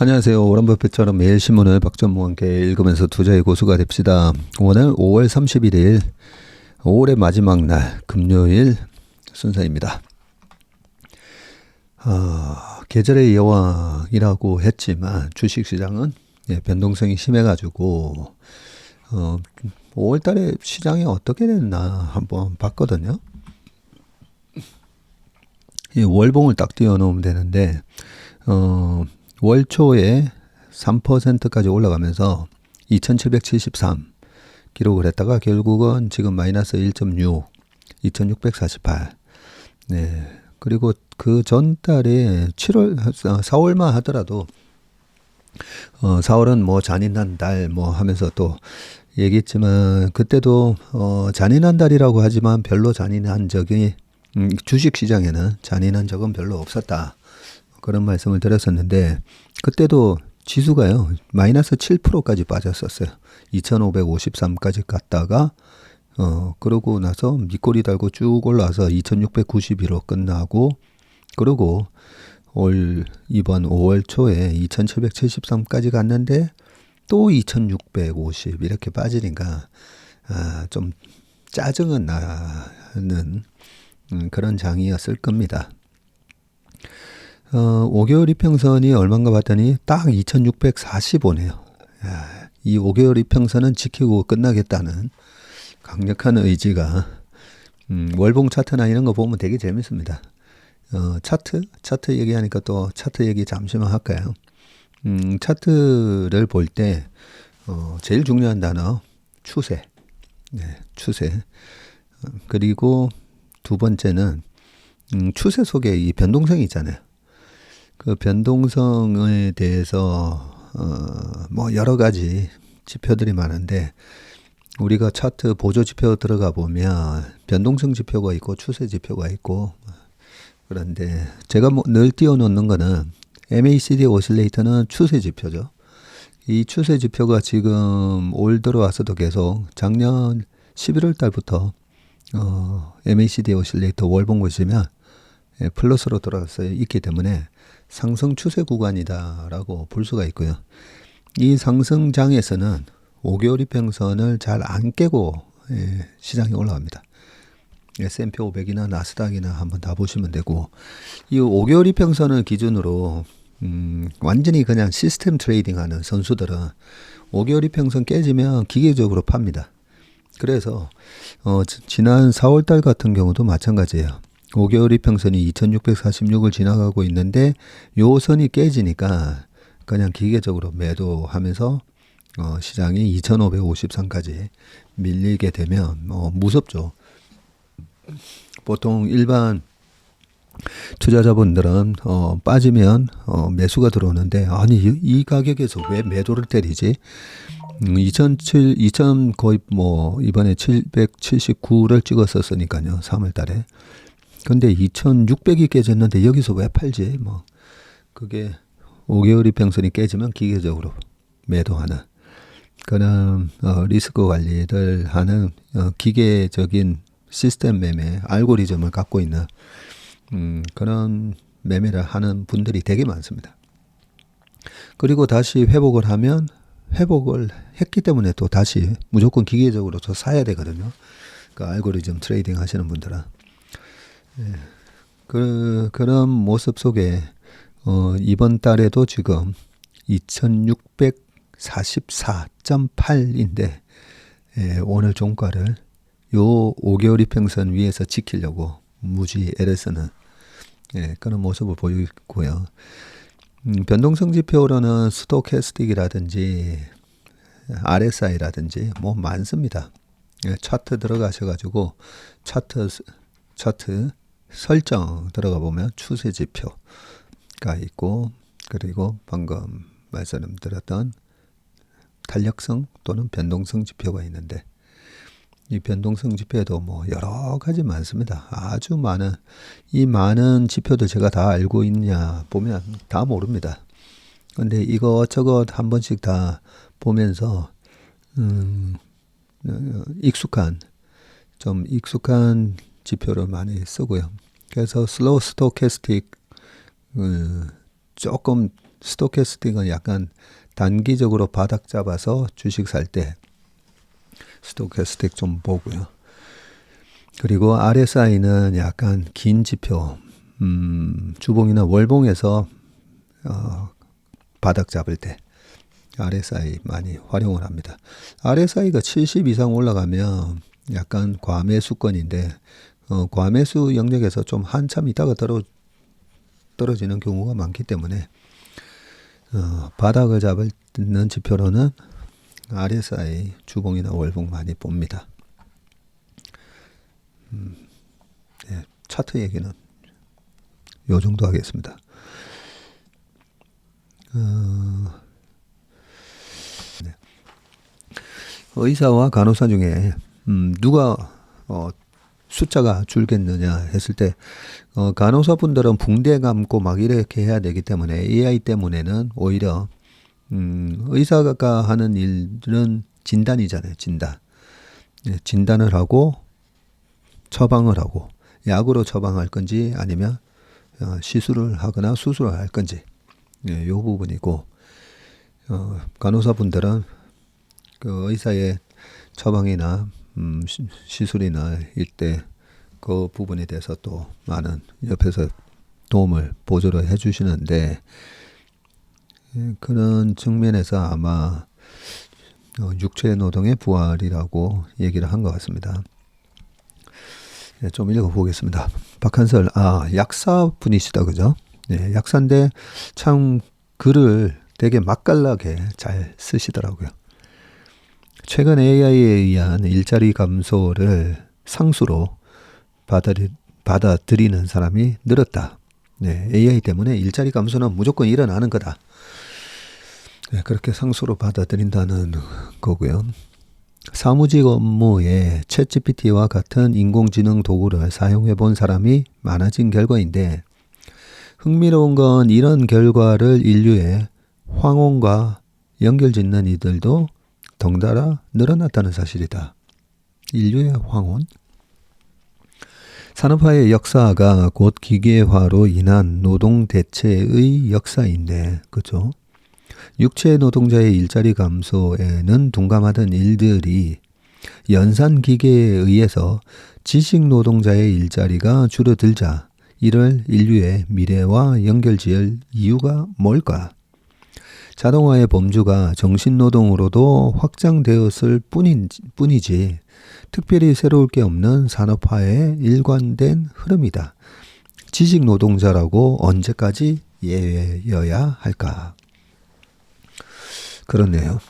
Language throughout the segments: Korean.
안녕하세요. 워런 버핏처럼 매일 신문을 박전무와 함께 읽으면서 투자의 고수가 됩시다. 오늘 5월 31일 5월의 마지막 날 금요일 순서입니다. 계절의 여왕이라고 했지만 주식시장은 변동성이 심해가지고 5월 달에 시장이 어떻게 됐나 한번 봤거든요. 이 월봉을 딱 띄워놓으면 되는데 월 초에 3%까지 올라가면서 2773 기록을 했다가 결국은 지금 마이너스 1.6, 2648. 네. 그리고 그 전달에 4월만 하더라도 4월은 뭐 잔인한 달 뭐 하면서 또 얘기했지만 그때도 잔인한 달이라고 하지만 별로 잔인한 적이 주식 시장에는 잔인한 적은 별로 없었다. 그런 말씀을 드렸었는데 그때도 지수가요 마이너스 7%까지 빠졌었어요. 2553까지 갔다가 그러고 나서 밑꼬리 달고 쭉 올라와서 2692로 끝나고 그러고 이번 5월 초에 2773까지 갔는데 또 2650 이렇게 빠지니까 좀 짜증은 나는 그런 장이었을 겁니다. 5개월 이평선이 얼마인가 봤더니 딱 2645네요. 이 5개월 이평선은 지키고 끝나겠다는 강력한 의지가 월봉 차트나 이런 거 보면 되게 재밌습니다. 차트 얘기하니까 또 차트 얘기 잠시만 할까요? 차트를 볼 때 제일 중요한 단어 추세. 네, 추세. 그리고 두 번째는 추세 속에 이 변동성이 있잖아요. 그 변동성에 대해서 뭐 여러 가지 지표들이 많은데 우리가 차트 보조 지표 들어가 보면 변동성 지표가 있고 추세 지표가 있고 그런데 제가 뭐 늘 띄워놓는 거는 MACD 오실레이터는 추세 지표죠. 이 추세 지표가 지금 올 들어와서도 계속 작년 11월 달부터 MACD 오실레이터 월봉 보시면 플러스로 돌아가서 있기 때문에 상승 추세 구간이다라고 볼 수가 있고요. 이 상승장에서는 5개월 이평선을 잘 안 깨고 시장이 올라갑니다. S&P 500이나 나스닥이나 한번 다 보시면 되고 이 5개월 이평선을 기준으로 완전히 그냥 시스템 트레이딩 하는 선수들은 5개월 이평선 깨지면 기계적으로 팝니다. 그래서 지난 4월 달 같은 경우도 마찬가지예요. 5개월 이평선이 2646을 지나가고 있는데 요 선이 깨지니까 그냥 기계적으로 매도하면서 시장이 2553까지 밀리게 되면 무섭죠. 보통 일반 투자자분들은 빠지면 매수가 들어오는데 아니 이 가격에서 왜 매도를 때리지? 2000 거의 뭐 이번에 779를 찍었었으니까요. 3월 달에. 근데 2600이 깨졌는데 여기서 왜 팔지? 뭐 그게 5개월 이평선이 깨지면 기계적으로 매도하는 그런 리스크 관리를 하는 기계적인 시스템 매매 알고리즘을 갖고 있는 그런 매매를 하는 분들이 되게 많습니다. 그리고 다시 회복을 하면 회복을 했기 때문에 또 다시 무조건 기계적으로 더 사야 되거든요. 그 알고리즘 트레이딩 하시는 분들은. 그런 모습 속에 이번 달에도 지금 2644.8인데 오늘 종가를 요 5개월 이평선 위에서 지키려고 무지 애를 쓰는 그런 모습을 보이고요. 변동성 지표로는 스토캐스틱이라든지 RSI라든지 뭐 많습니다. 차트 들어가셔가지고 차트 설정 들어가 보면 추세 지표가 있고 그리고 방금 말씀드렸던 탄력성 또는 변동성 지표가 있는데 이 변동성 지표에도 뭐 여러 가지 많습니다. 아주 많은 이 많은 지표들 제가 다 알고 있냐 보면 다 모릅니다. 근데 이것저것 한 번씩 다 보면서 익숙한 지표를 많이 쓰고요. 그래서 슬로우 스토캐스틱 조금 스토캐스틱은 약간 단기적으로 바닥 잡아서 주식 살 때 스토캐스틱 좀 보고요. 그리고 RSI는 약간 긴 지표, 주봉이나 월봉에서 바닥 잡을 때 RSI 많이 활용을 합니다. RSI가 70 이상 올라가면 약간 과매수권인데 과매수 영역에서 좀 한참 있다가 떨어지는 경우가 많기 때문에 바닥을 잡는 지표로는 RSI, 주봉이나 월봉 많이 봅니다. 네, 차트 얘기는 요 정도 하겠습니다. 네. 의사와 간호사 중에 누가 숫자가 줄겠느냐 했을 때 간호사분들은 붕대 감고 막 이렇게 해야 되기 때문에 AI 때문에는 오히려 의사가 하는 일은 진단이잖아요. 진단. 네, 진단을 하고 처방을 하고 약으로 처방할 건지 아니면 시술을 하거나 수술을 할 건지 네, 요 부분이고 간호사분들은 그 의사의 처방이나 시술이나 일때 그 부분에 대해서 또 많은 옆에서 도움을 보조를 해주시는데 그런 측면에서 아마 육체 노동의 부활이라고 얘기를 한 것 같습니다. 네, 좀 읽어보겠습니다. 박한설, 약사분이시다, 그죠? 네, 약사인데 참 글을 되게 맛깔나게 잘 쓰시더라고요. 최근 AI에 의한 일자리 감소를 상수로 받아들이는 사람이 늘었다. 네, AI 때문에 일자리 감소는 무조건 일어나는 거다. 네, 그렇게 상수로 받아들인다는 거고요. 사무직 업무에 챗GPT와 같은 인공지능 도구를 사용해 본 사람이 많아진 결과인데 흥미로운 건 이런 결과를 인류의 황혼과 연결짓는 이들도 덩달아 늘어났다는 사실이다. 인류의 황혼? 산업화의 역사가 곧 기계화로 인한 노동 대체의 역사인데, 그죠? 육체 노동자의 일자리 감소에는 둔감하던 일들이 연산 기계에 의해서 지식 노동자의 일자리가 줄어들자 이를 인류의 미래와 연결지을 이유가 뭘까? 자동화의 범주가 정신노동으로도 확장되었을 뿐이지 특별히 새로울 게 없는 산업화의 일관된 흐름이다. 지식 노동자라고 언제까지 예외여야 할까? 그렇네요.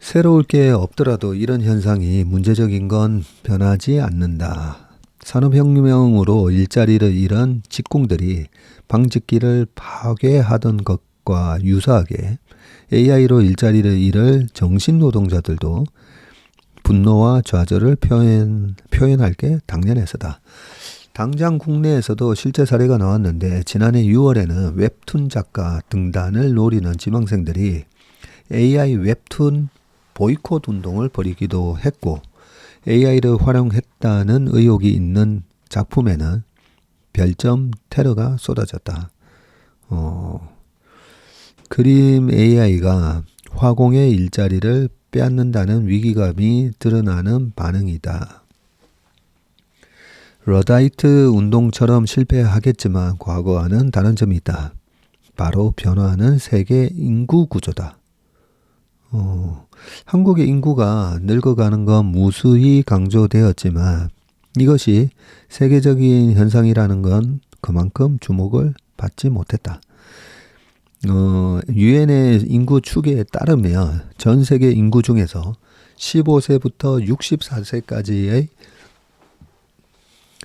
새로울 게 없더라도 이런 현상이 문제적인 건 변하지 않는다. 산업혁명으로 일자리를 잃은 직공들이 방직기를 파괴하던 것과 유사하게 AI로 일자리를 잃을 정신노동자들도 분노와 좌절을 표현할 게 당연해서다. 당장 국내에서도 실제 사례가 나왔는데 지난해 6월에는 웹툰 작가 등단을 노리는 지망생들이 AI 웹툰 보이콧 운동을 벌이기도 했고 AI를 활용했다는 의혹이 있는 작품에는 별점 테러가 쏟아졌다. 그림 AI가 화공의 일자리를 빼앗는다는 위기감이 드러나는 반응이다. 러다이트 운동처럼 실패하겠지만 과거와는 다른 점이 있다. 바로 변화하는 세계 인구 구조다. 한국의 인구가 늙어가는 건 무수히 강조되었지만 이것이 세계적인 현상이라는 건 그만큼 주목을 받지 못했다. 유엔의 인구 추계에 따르면 전 세계 인구 중에서 15세부터 64세까지의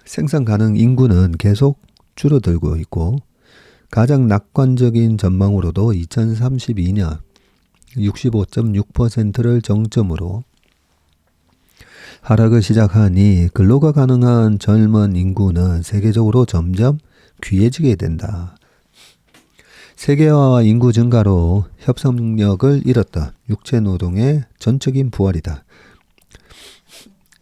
생산 가능 인구는 계속 줄어들고 있고 가장 낙관적인 전망으로도 2032년 65.6%를 정점으로 하락을 시작하니 근로가 가능한 젊은 인구는 세계적으로 점점 귀해지게 된다. 세계화와 인구 증가로 협상력을 잃었던 육체노동의 전적인 부활이다.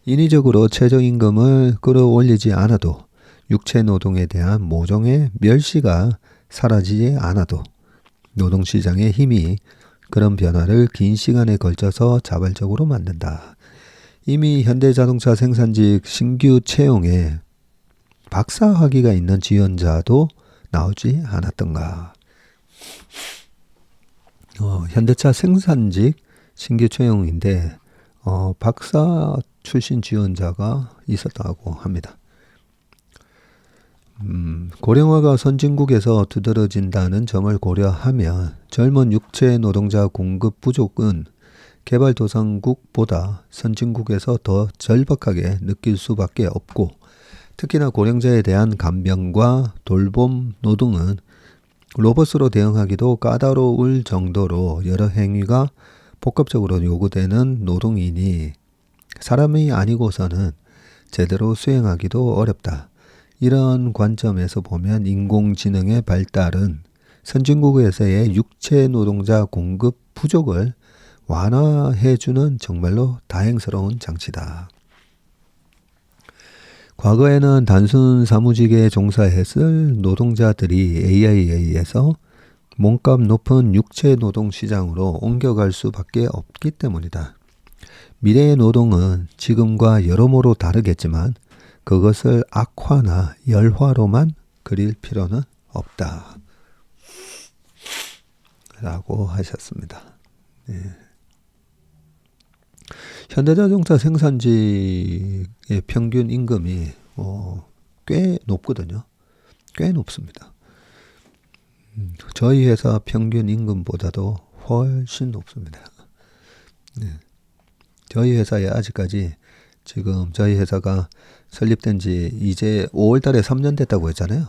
인위적으로 최저임금을 끌어올리지 않아도 육체노동에 대한 모종의 멸시가 사라지지 않아도 노동시장의 힘이 그런 변화를 긴 시간에 걸쳐서 자발적으로 만든다. 이미 현대자동차 생산직 신규 채용에 박사 학위가 있는 지원자도 나오지 않았던가. 현대차 생산직 신규 채용인데 박사 출신 지원자가 있었다고 합니다. 고령화가 선진국에서 두드러진다는 점을 고려하면 젊은 육체 노동자 공급 부족은 개발도상국보다 선진국에서 더 절박하게 느낄 수밖에 없고, 특히나 고령자에 대한 간병과 돌봄 노동은 로봇으로 대응하기도 까다로울 정도로 여러 행위가 복합적으로 요구되는 노동이니 사람이 아니고서는 제대로 수행하기도 어렵다. 이런 관점에서 보면 인공지능의 발달은 선진국에서의 육체 노동자 공급 부족을 완화해주는 정말로 다행스러운 장치다. 과거에는 단순 사무직에 종사했을 노동자들이 AI에 의해서 몸값 높은 육체 노동 시장으로 옮겨갈 수밖에 없기 때문이다. 미래의 노동은 지금과 여러모로 다르겠지만 그것을 악화나 열화로만 그릴 필요는 없다. 라고 하셨습니다. 네. 현대자동차 생산직의 평균 임금이 꽤 높거든요. 꽤 높습니다. 저희 회사 평균 임금보다도 훨씬 높습니다. 네. 저희 회사에 아직까지 지금 저희 회사가 설립된 지 이제 5월 달에 3년 됐다고 했잖아요.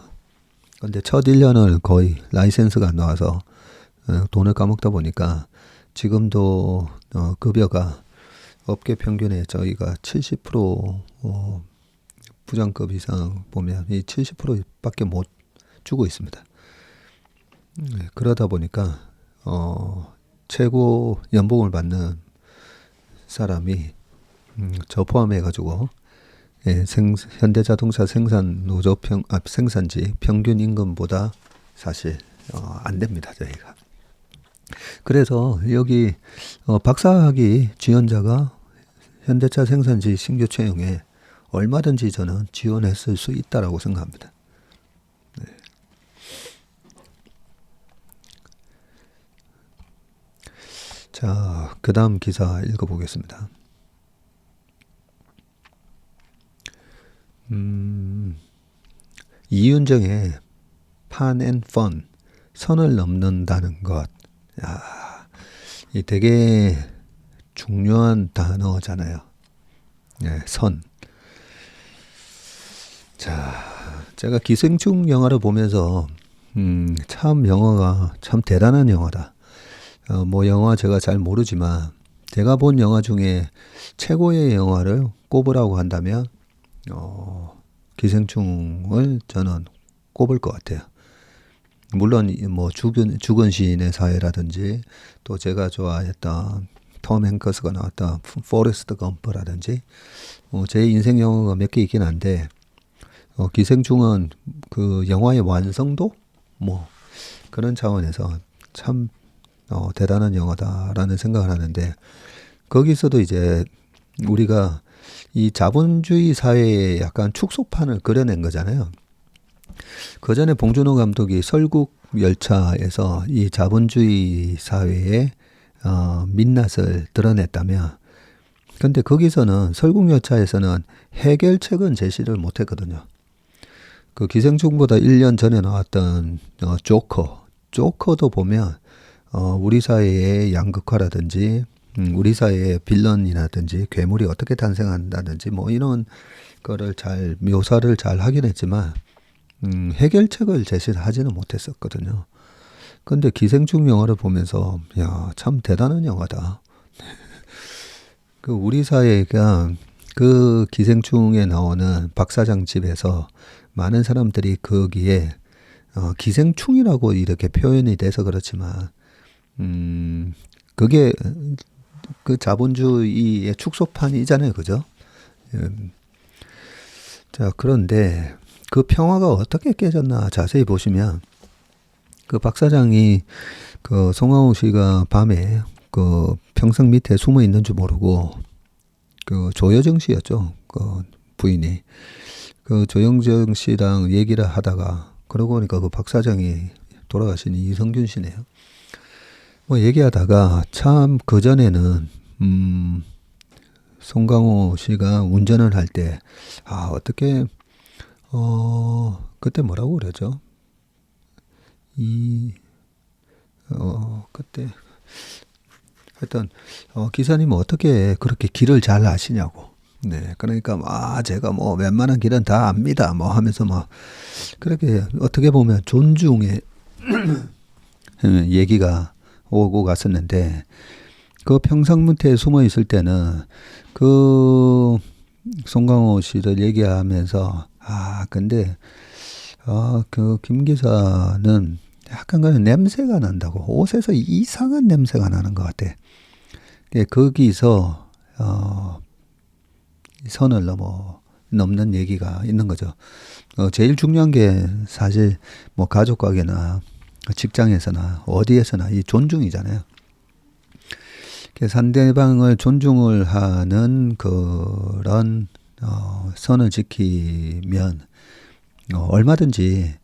근데 첫 1년을 거의 라이센스가 안 나와서 돈을 까먹다 보니까 지금도 급여가 업계 평균에 저희가 70% 부장급 이상 보면 이 70%밖에 못 주고 있습니다. 그러다 보니까 최고 연봉을 받는 사람이 저 포함해가지고 현대자동차 생산직 평균 임금보다 사실 안 됩니다, 저희가. 그래서 여기 박사학위 지원자가 현대차 생산직 신규 채용에 얼마든지 저는 지원했을 수 있다라고 생각합니다. 네. 자, 그 다음 기사 읽어보겠습니다. 이윤정의 판 앤 펀, 선을 넘는다는 것. 야, 이 되게 중요한 단어잖아요. 네, 선. 자, 제가 기생충 영화를 보면서 참 영화가 참 대단한 영화다. 뭐 영화 제가 잘 모르지만 제가 본 영화 중에 최고의 영화를 꼽으라고 한다면 기생충을 저는 꼽을 것 같아요. 물론 뭐 죽은 시인의 사회라든지 또 제가 좋아했던 톰 행커스가 나왔던 포레스트 검프라든지 제 인생 영화가 몇 개 있긴 한데 기생충은 그 영화의 완성도 뭐 그런 차원에서 참 대단한 영화다라는 생각을 하는데, 거기서도 이제 우리가 이 자본주의 사회의 약간 축소판을 그려낸 거잖아요. 그 전에 봉준호 감독이 설국 열차에서 이 자본주의 사회의 민낯을 드러냈다면, 근데 거기서는 설국 열차에서는 해결책은 제시를 못했거든요. 그 기생충보다 1년 전에 나왔던 조커도 보면 우리 사회의 양극화라든지 우리 사회의 빌런이라든지 괴물이 어떻게 탄생한다든지 뭐 이런 거를 잘 묘사를 잘 하긴 했지만 해결책을 제시를 하지는 못했었거든요. 근데 기생충 영화를 보면서 야, 참 대단한 영화다. 그 우리 사회가 그 기생충에 나오는 박사장 집에서 많은 사람들이 거기에 기생충이라고 이렇게 표현이 돼서 그렇지만 그게 그 자본주의의 축소판이잖아요, 그죠? 자, 그런데 그 평화가 어떻게 깨졌나 자세히 보시면 그 박 사장이 그 송강호 씨가 밤에 그 평상 밑에 숨어 있는 줄 모르고 그 조여정 씨였죠. 그 부인이 그 조영정 씨랑 얘기를 하다가 그러고 보니까 그 박 사장이 돌아가신 이성균 씨네요. 뭐 얘기하다가 참 그전에는 송강호 씨가 운전을 할 때 어떻게 그때 뭐라고 그러죠? 그때 하여튼 기사님은 어떻게 그렇게 길을 잘 아시냐고. 네, 그러니까 제가 뭐 웬만한 길은 다 압니다. 뭐 하면서 막 그렇게 어떻게 보면 존중의 얘기가 오고 갔었는데 그 평상무태에 숨어 있을 때는 그 송강호 씨를 얘기하면서 근데 그 김 기사는 약간 그런 냄새가 난다고 옷에서 이상한 냄새가 나는 것 같아. 거기서 선을 넘는 얘기가 있는 거죠. 제일 중요한 게 사실 뭐 가족 관계나 직장에서나 어디에서나 이 존중이잖아요. 상대방을 존중을 하는 그런 선을 지키면 얼마든지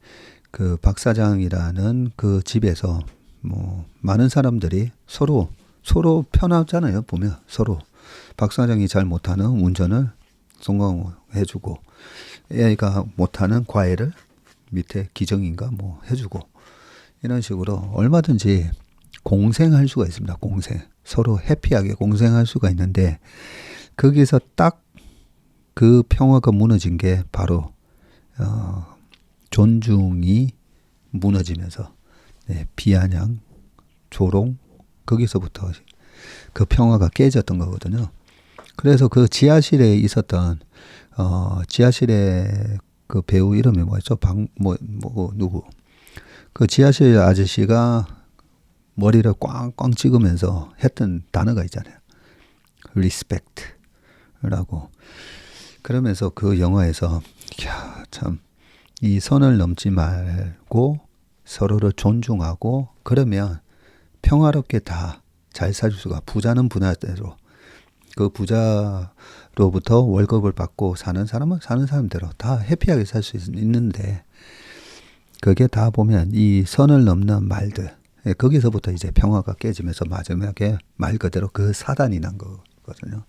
그 박 사장이라는 그 집에서 뭐 많은 사람들이 서로 편하잖아요. 보면 서로 박 사장이 잘 못하는 운전을 송강호 해주고 애가 못하는 과외를 밑에 기정인가 뭐 해주고 이런 식으로 얼마든지 공생할 수가 있습니다. 공생. 서로 해피하게 공생할 수가 있는데 거기서 딱 그 평화가 무너진 게 바로 존중이 무너지면서 비아냥, 조롱 거기서부터 그 평화가 깨졌던 거거든요. 그래서 그 지하실에 있었던 지하실에 그 배우 이름이 뭐였죠? 누구? 그 지하실 아저씨가 머리를 꽝꽝 찍으면서 했던 단어가 있잖아요. 리스펙트라고. 그러면서 그 영화에서 참 이 선을 넘지 말고 서로를 존중하고 그러면 평화롭게 다 잘 살 수가 부자는 부자대로 그 부자로부터 월급을 받고 사는 사람은 사는 사람대로 다 해피하게 살 수 있는데 그게 다 보면 이 선을 넘는 말들 거기서부터 이제 평화가 깨지면서 마지막에 말 그대로 그 사단이 난 거거든요.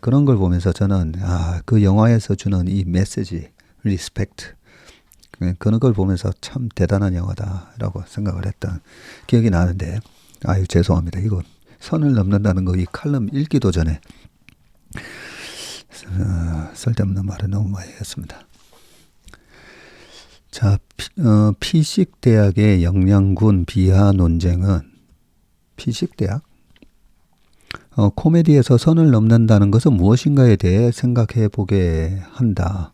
그런 걸 보면서 저는 그 영화에서 주는 이 메시지 리스펙트 그런 걸 보면서 참 대단한 영화다라고 생각을 했던 기억이 나는데 죄송합니다. 이거 선을 넘는다는 거 이 칼럼 읽기도 전에 쓸데없는 말을 너무 많이 했습니다. 자, 피식대학의 영양군 비하 논쟁은 피식대학? 코미디에서 선을 넘는다는 것은 무엇인가에 대해 생각해 보게 한다.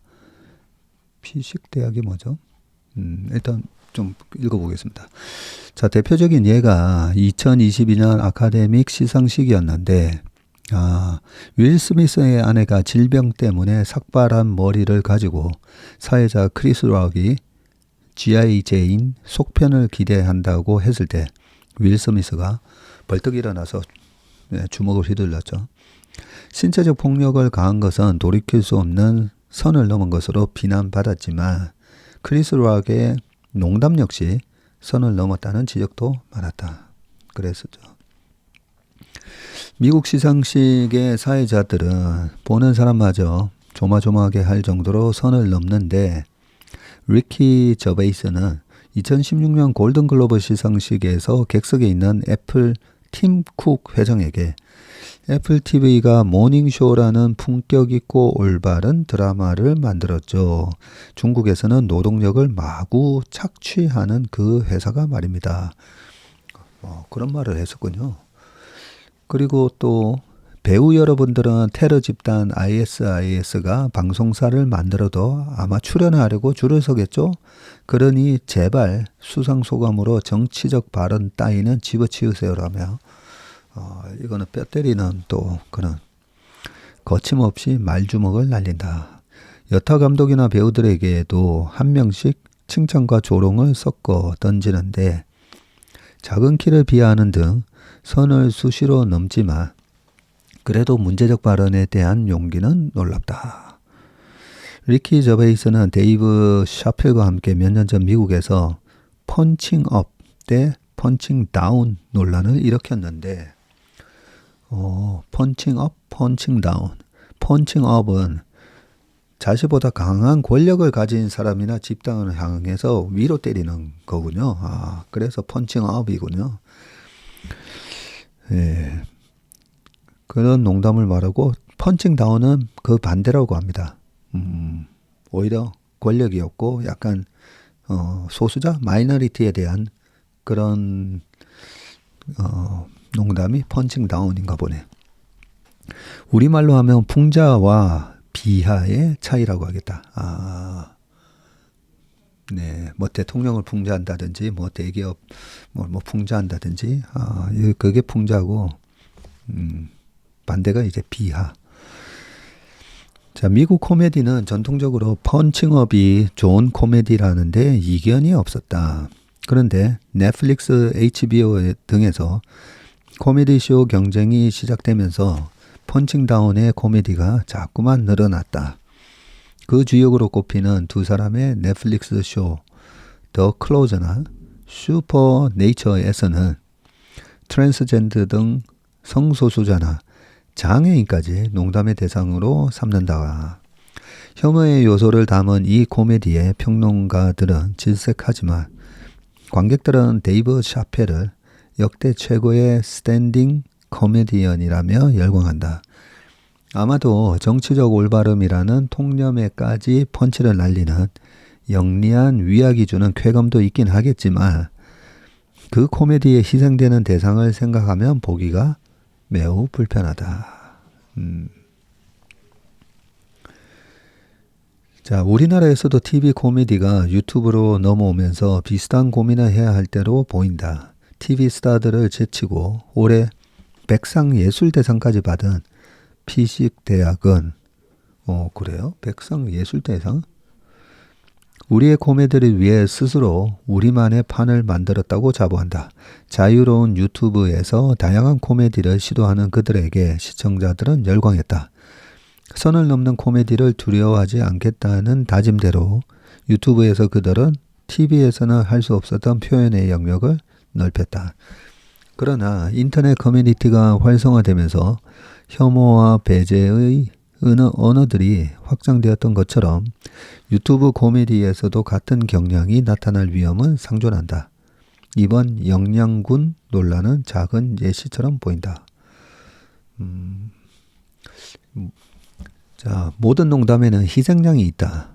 피식대학이 뭐죠? 일단 좀 읽어보겠습니다. 자, 대표적인 예가 2022년 아카데믹 시상식이었는데 윌 스미스의 아내가 질병 때문에 삭발한 머리를 가지고 사회자 크리스 락이 G.I. 제인 속편을 기대한다고 했을 때 윌 스미스가 벌떡 일어나서 주먹을 휘둘렀죠. 신체적 폭력을 가한 것은 돌이킬 수 없는 선을 넘은 것으로 비난받았지만 크리스 락의 농담 역시 선을 넘었다는 지적도 많았다. 그랬었죠. 미국 시상식의 사회자들은 보는 사람마저 조마조마하게 할 정도로 선을 넘는데 리키 저베이스는 2016년 골든글로브 시상식에서 객석에 있는 애플 팀 쿡 회장에게 애플 TV가 모닝쇼라는 품격 있고 올바른 드라마를 만들었죠. 중국에서는 노동력을 마구 착취하는 그 회사가 말입니다. 그런 말을 했었군요. 그리고 또 배우 여러분들은 테러 집단 ISIS가 방송사를 만들어도 아마 출연하려고 줄을 서겠죠. 그러니 제발 수상소감으로 정치적 발언 따위는 집어치우세요라며 이거는 뼈 때리는 또 그런 거침없이 말주먹을 날린다. 여타 감독이나 배우들에게도 한 명씩 칭찬과 조롱을 섞어 던지는데 작은 키를 비하하는 등 선을 수시로 넘지만 그래도 문제적 발언에 대한 용기는 놀랍다. 리키 저베이스는 데이브 샤필과 함께 몇 년 전 미국에서 펀칭 업 대 펀칭 다운 논란을 일으켰는데 펀칭 업, 펀칭 다운. 펀칭 업은 자신보다 강한 권력을 가진 사람이나 집단을 향해서 위로 때리는 거군요. 그래서 펀칭 업이군요. 예. 그런 농담을 말하고 펀칭 다운은 그 반대라고 합니다. 오히려 권력이 없고 약간 소수자 마이너리티에 대한 그런 농담이 펀칭 다운인가 보네. 우리말로 하면 풍자와 비하의 차이라고 하겠다. 네, 뭐 대통령을 풍자한다든지, 뭐 대기업 뭐 풍자한다든지, 그게 풍자고, 반대가 이제 비하. 자, 미국 코미디는 전통적으로 펀칭업이 좋은 코미디라는데 이견이 없었다. 그런데 넷플릭스, HBO 등에서 코미디쇼 경쟁이 시작되면서 펀칭다운의 코미디가 자꾸만 늘어났다. 그 주역으로 꼽히는 두 사람의 넷플릭스 쇼 더 클로저나 슈퍼 네이처에서는 트랜스젠더 등 성소수자나 장애인까지 농담의 대상으로 삼는다. 혐오의 요소를 담은 이 코미디의 평론가들은 질색하지만 관객들은 데이브 샤펠을 역대 최고의 스탠딩 코미디언이라며 열광한다. 아마도 정치적 올바름이라는 통념에까지 펀치를 날리는 영리한 위약이 주는 쾌감도 있긴 하겠지만 그 코미디에 희생되는 대상을 생각하면 보기가 매우 불편하다. 자, 우리나라에서도 TV 코미디가 유튜브로 넘어오면서 비슷한 고민을 해야 할 때로 보인다. TV 스타들을 제치고 올해 백상예술대상까지 받은 피식대학은 그래요? 백상예술대상? 우리의 코미디를 위해 스스로 우리만의 판을 만들었다고 자부한다. 자유로운 유튜브에서 다양한 코미디를 시도하는 그들에게 시청자들은 열광했다. 선을 넘는 코미디를 두려워하지 않겠다는 다짐대로 유튜브에서 그들은 TV에서는 할 수 없었던 표현의 영역을 넓혔다. 그러나 인터넷 커뮤니티가 활성화되면서 혐오와 배제의 언어들이 확장되었던 것처럼 유튜브 코미디에서도 같은 경향이 나타날 위험은 상존한다. 이번 영양군 논란은 작은 예시처럼 보인다. 자, 모든 농담에는 희생양이 있다.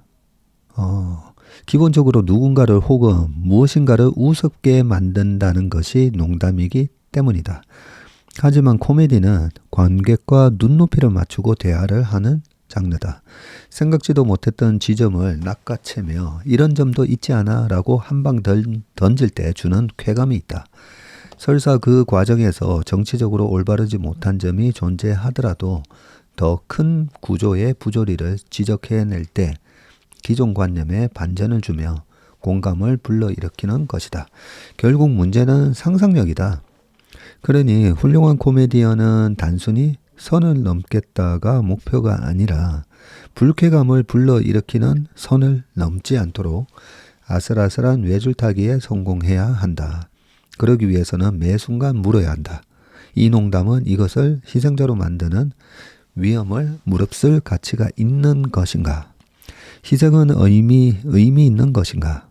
기본적으로 누군가를 혹은 무엇인가를 우습게 만든다는 것이 농담이기 때문이다. 하지만 코미디는 관객과 눈높이를 맞추고 대화를 하는 장르다. 생각지도 못했던 지점을 낚아채며 이런 점도 있지 않아 라고 한 방 던질 때 주는 쾌감이 있다. 설사 그 과정에서 정치적으로 올바르지 못한 점이 존재하더라도 더 큰 구조의 부조리를 지적해낼 때 기존 관념에 반전을 주며 공감을 불러일으키는 것이다. 결국 문제는 상상력이다. 그러니 훌륭한 코미디언은 단순히 선을 넘겠다가 목표가 아니라 불쾌감을 불러일으키는 선을 넘지 않도록 아슬아슬한 외줄타기에 성공해야 한다. 그러기 위해서는 매 순간 물어야 한다. 이 농담은 이것을 희생자로 만드는 위험을 무릅쓸 가치가 있는 것인가? 희생은 의미 있는 것인가?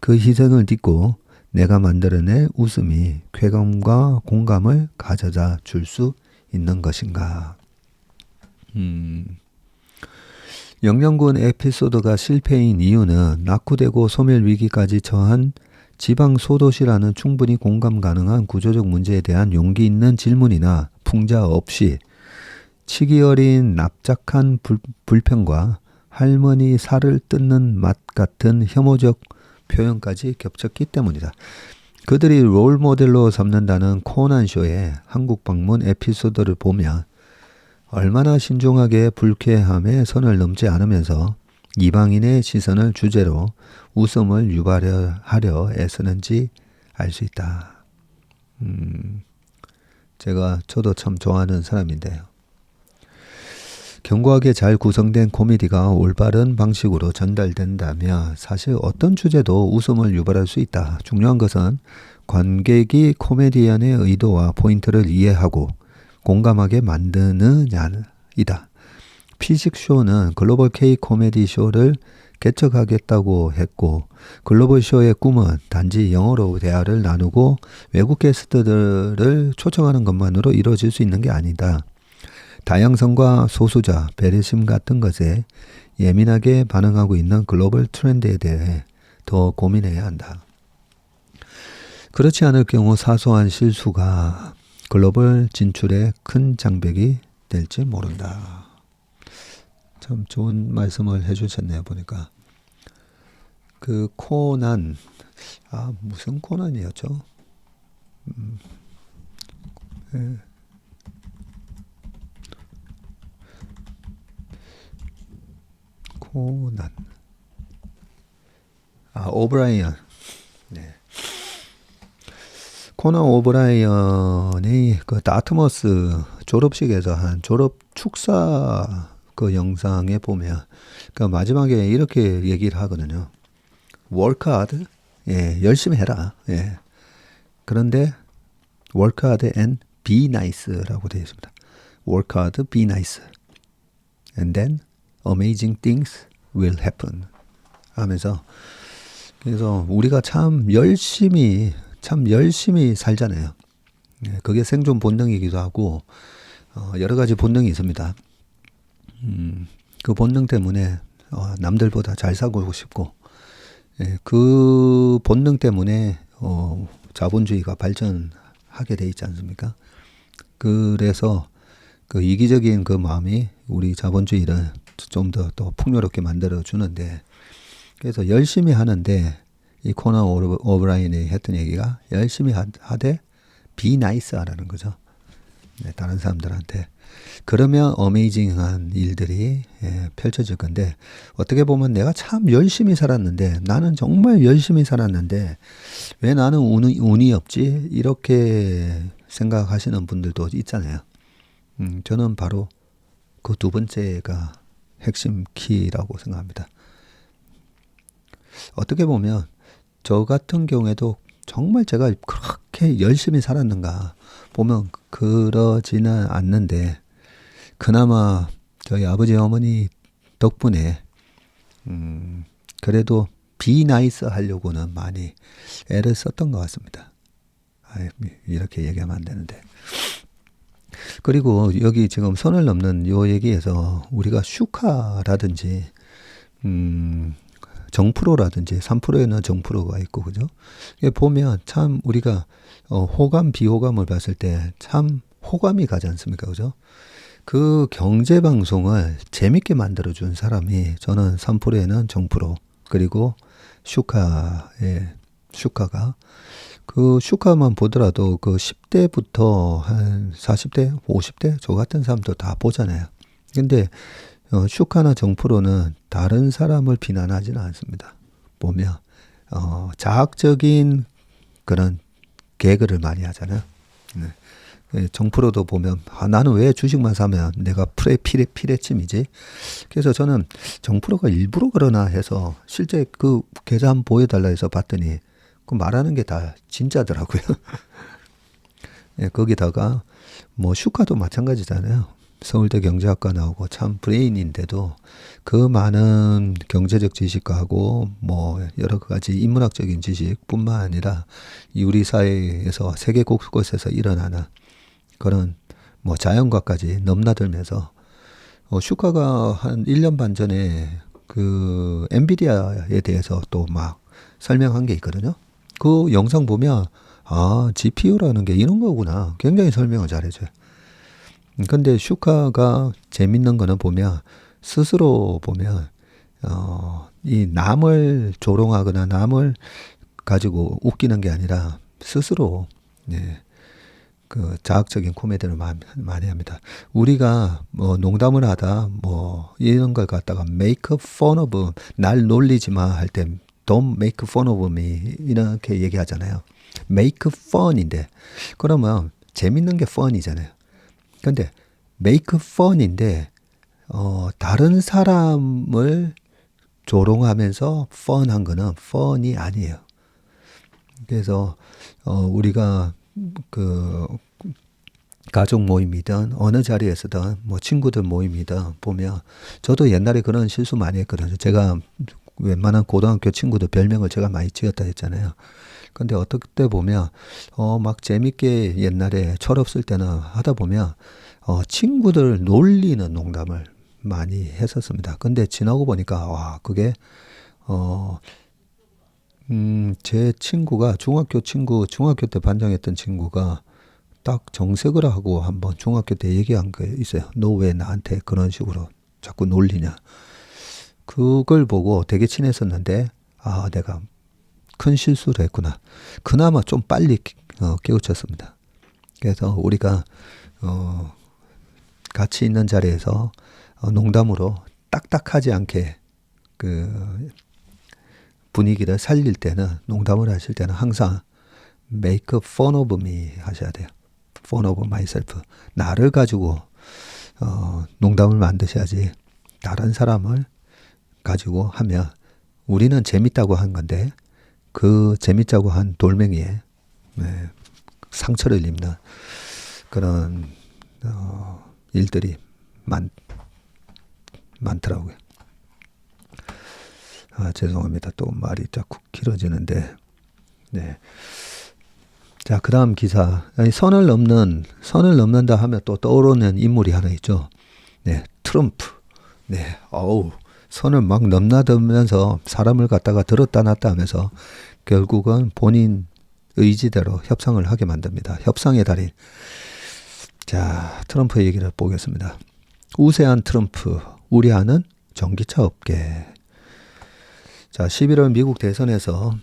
그 희생을 딛고 내가 만들어낼 웃음이 쾌감과 공감을 가져다 줄 수 있는 것인가? 영양군 에피소드가 실패인 이유는 낙후되고 소멸 위기까지 처한 지방 소도시라는 충분히 공감 가능한 구조적 문제에 대한 용기 있는 질문이나 풍자 없이 치기 어린 납작한 불평과 할머니 살을 뜯는 맛 같은 혐오적 표현까지 겹쳤기 때문이다. 그들이 롤 모델로 삼는다는 코난쇼의 한국 방문 에피소드를 보면 얼마나 신중하게 불쾌함에 선을 넘지 않으면서 이방인의 시선을 주제로 웃음을 유발하려 애쓰는지 알 수 있다. 저도 참 좋아하는 사람인데요. 견고하게 잘 구성된 코미디가 올바른 방식으로 전달된다면 사실 어떤 주제도 웃음을 유발할 수 있다. 중요한 것은 관객이 코미디언의 의도와 포인트를 이해하고 공감하게 만드느냐이다. 피식쇼는 글로벌 K 코미디 쇼를 개척하겠다고 했고 글로벌 쇼의 꿈은 단지 영어로 대화를 나누고 외국 게스트들을 초청하는 것만으로 이루어질 수 있는 게 아니다. 다양성과 소수자, 배려심 같은 것에 예민하게 반응하고 있는 글로벌 트렌드에 대해 더 고민해야 한다. 그렇지 않을 경우 사소한 실수가 글로벌 진출에 큰 장벽이 될지 모른다. 참 좋은 말씀을 해주셨네요. 보니까 그 코난, 무슨 코난이었죠? 네. 코난. 오브라이언. 네. 코난 오브라이언이 그 다트머스 졸업식에서 한 졸업 축사 그 영상에 보면 그 마지막에 이렇게 얘기를 하거든요. Work hard. 예, 열심히 해라. 예. 그런데 work hard and be nice라고 되어 있습니다. Work hard, be nice. And then amazing things will happen. 하면서 그래서 우리가 참 열심히 살잖아요. 예, 그게 생존 본능이기도 하고 여러 가지 본능이 있습니다. 그 본능 때문에 남들보다 잘 살고 싶고 예, 그 본능 때문에 자본주의가 발전하게 돼 있지 않습니까? 그래서 그 이기적인 그 마음이 우리 자본주의를 좀 더 또 풍요롭게 만들어 주는데 그래서 열심히 하는데 이 코난 오브라이언이 했던 얘기가 열심히 하되 be nice 하라는 거죠. 네, 다른 사람들한테. 그러면 어메이징한 일들이 펼쳐질 건데 어떻게 보면 내가 참 열심히 살았는데 나는 정말 열심히 살았는데 왜 나는 운이 없지? 이렇게 생각하시는 분들도 있잖아요. 저는 바로 그 두 번째가 핵심 키라고 생각합니다. 어떻게 보면 저 같은 경우에도 정말 제가 그렇게 열심히 살았는가 보면 그러지는 않는데 그나마 저희 아버지 어머니 덕분에 그래도 be nice 하려고는 많이 애를 썼던 것 같습니다. 이렇게 얘기하면 안 되는데. 그리고 여기 지금 선을 넘는 요 얘기에서 우리가 슈카라든지 정프로라든지 3%에는 정프로가 있고 그죠? 보면 참 우리가 호감 비호감을 봤을 때 참 호감이 가지 않습니까? 그죠? 그 경제 방송을 재밌게 만들어 준 사람이 저는 3%에는 정프로 그리고 슈카가 그 슈카만 보더라도 그 10대부터 한 40대, 50대 저 같은 사람도 다 보잖아요. 근데 슈카나 정프로는 다른 사람을 비난하지는 않습니다. 보면 자학적인 그런 개그를 많이 하잖아요. 네. 정프로도 보면 나는 왜 주식만 사면 내가 피레침이지? 그래서 저는 정프로가 일부러 그러나 해서 실제 그 계좌 한번 보여달라 해서 봤더니 그 말하는 게 다 진짜더라고요. 예, 거기다가 뭐 슈카도 마찬가지잖아요. 서울대 경제학과 나오고 참 브레인인데도 그 많은 경제적 지식하고 뭐 여러 가지 인문학적인 지식뿐만 아니라 우리 사회에서 세계 곳곳에서 일어나는 그런 뭐 자연과까지 넘나들면서 슈카가 한 1년 반 전에 그 엔비디아에 대해서 또 막 설명한 게 있거든요. 그 영상 보면 GPU라는 게 이런 거구나. 굉장히 설명을 잘해줘요. 근데 슈카가 재밌는 거는 보면 스스로 보면 이 남을 조롱하거나 남을 가지고 웃기는 게 아니라 스스로 그 자학적인 코미디를 많이 합니다. 우리가 뭐 농담을 하다 뭐 이런 걸 갖다가 make fun of 날 놀리지 마 할 때 don't make fun of me 이렇게 얘기하잖아요. make fun인데 그러면 재밌는 게 fun이잖아요. 근데 make fun인데 다른 사람을 조롱하면서 fun한 거는 fun이 아니에요. 그래서 우리가 그 가족 모임이든 어느 자리에서든 뭐 친구들 모임이든 보면 저도 옛날에 그런 실수 많이 했거든요. 제가 웬만한 고등학교 친구들 별명을 제가 많이 지었다 했잖아요. 근데 어떨 때 보면 막 재밌게 옛날에 철없을 때는 하다 보면 친구들 놀리는 농담을 많이 했었습니다. 근데 지나고 보니까 와 그게 제 친구가 중학교 때 반장했던 친구가 딱 정색을 하고 한번 중학교 때 얘기한 게 있어요. 너 왜 나한테 그런 식으로 자꾸 놀리냐. 그걸 보고 되게 친했었는데 아 내가 큰 실수를 했구나. 그나마 좀 빨리 깨우쳤습니다. 그래서 우리가 같이 있는 자리에서 농담으로 딱딱하지 않게 그 분위기를 살릴 때는 농담을 하실 때는 항상 make fun of me 하셔야 돼요. fun of myself. 나를 가지고 농담을 만드셔야지 다른 사람을 가지고 하면 우리는 재밌다고 한 건데 그 재밌다고 한 돌멩이에 상처를 입는 그런 일들이 많더라고요. 죄송합니다. 또 말이 자꾸 길어지는데. 네. 자, 그 다음 기사. 선을 넘는다 하면 또 떠오르는 인물이 하나 있죠. 네, 트럼프. 네, 선을 막 넘나들면서 사람을 갖다가 들었다 놨다 하면서 결국은 본인 의지대로 협상을 하게 만듭니다. 협상의 달인. 자, 트럼프 얘기를 보겠습니다. 우세한 트럼프, 우려하는 전기차 업계. 자, 11월 미국 대선에서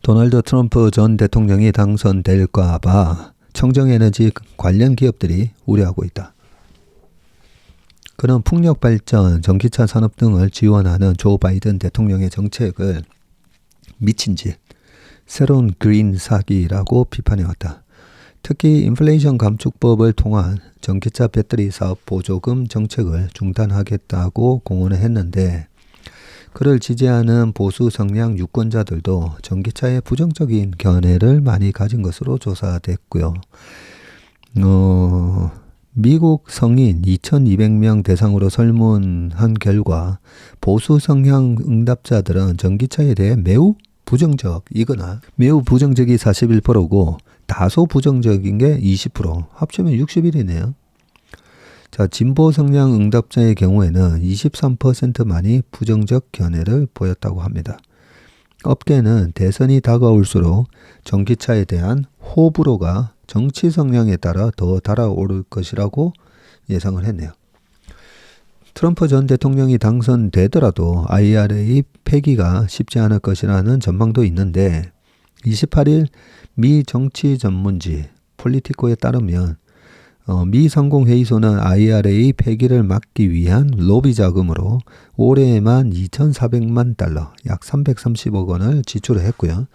도널드 트럼프 전 대통령이 당선될까 봐 청정에너지 관련 기업들이 우려하고 있다. 그는 풍력 발전, 전기차 산업 등을 지원하는 조 바이든 대통령의 정책을 미친 짓, 새로운 그린 사기라고 비판해왔다. 특히 인플레이션 감축법을 통한 전기차 배터리 사업 보조금 정책을 중단하겠다고 공언을 했는데 그를 지지하는 보수 성향 유권자들도 전기차에 부정적인 견해를 많이 가진 것으로 조사됐고요. 미국 성인 2,200명 대상으로 설문한 결과 보수 성향 응답자들은 전기차에 대해 매우 부정적이거나 매우 부정적이 41%고 다소 부정적인 게 20%, 합치면 61이네요. 자, 진보 성향 응답자의 경우에는 23%만이 부정적 견해를 보였다고 합니다. 업계는 대선이 다가올수록 전기차에 대한 호불호가 정치 성향에 따라 더 달아오를 것이라고 예상을 했네요. 트럼프 전 대통령이 당선되더라도 IRA 폐기가 쉽지 않을 것이라는 전망도 있는데 28일 미 정치 전문지 폴리티코에 따르면 미 상공회의소는 IRA 폐기를 막기 위한 로비 자금으로 올해에만 2,400만 달러, 약 330억 원을 지출을 했고요.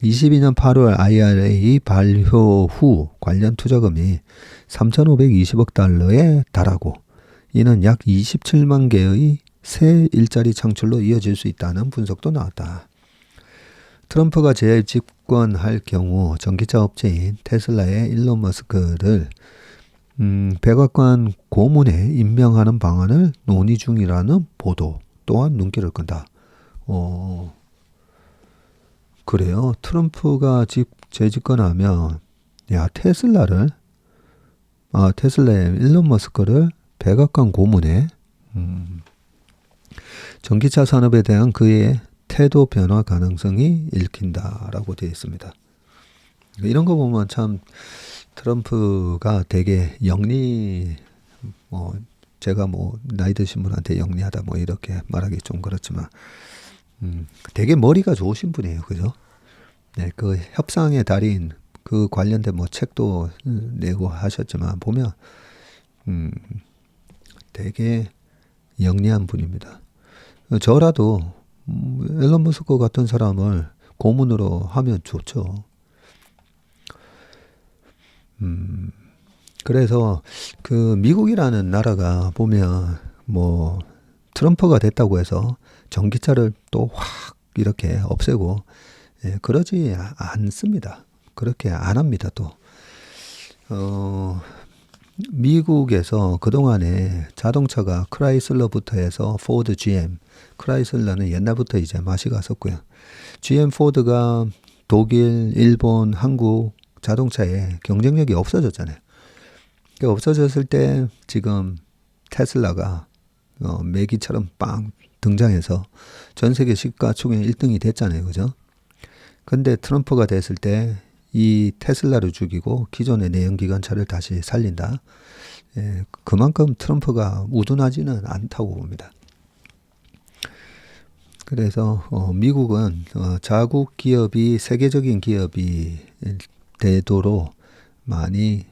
22년 8월 IRA 발효 후 관련 투자금이 3,520억 달러에 달하고 이는 약 27만 개의 새 일자리 창출로 이어질 수 있다는 분석도 나왔다. 트럼프가 재집권할 경우 전기차 업체인 테슬라의 일론 머스크를 백악관 고문에 임명하는 방안을 논의 중이라는 보도 또한 눈길을 끈다. 그래요. 트럼프가 재집권하면 테슬라의 일론 머스크를 백악관 고문에 전기차 산업에 대한 그의 태도 변화 가능성이 읽힌다라고 되어 있습니다. 이런 거 보면 참 트럼프가 되게 제가 나이 드신 분한테 영리하다 이렇게 말하기 좀 그렇지만 되게 머리가 좋으신 분이에요. 그죠? 네, 그 협상의 달인 그 관련된 뭐 책도 내고 하셨지만 보면 되게 영리한 분입니다. 저라도 앨런 머스크 같은 사람을 고문으로 하면 좋죠. 그래서 그 미국이라는 나라가 보면 뭐 트럼프가 됐다고 해서 전기차를 또 확 이렇게 없애고 그러지 않습니다. 그렇게 안 합니다. 또 미국에서 그동안에 자동차가 크라이슬러부터 해서 포드, GM, 크라이슬러는 옛날부터 이제 맛이 갔었고요. GM, 포드가 독일, 일본, 한국 자동차에 경쟁력이 없어졌잖아요. 없어졌을 때 지금 테슬라가 매기처럼 빵 등장해서 전 세계 시가총액 1등이 됐잖아요. 그죠? 근데 트럼프가 됐을 때 이 테슬라를 죽이고 기존의 내연기관차를 다시 살린다. 그만큼 트럼프가 우둔하지는 않다고 봅니다. 그래서 미국은 자국 기업이 세계적인 기업이 되도록 많이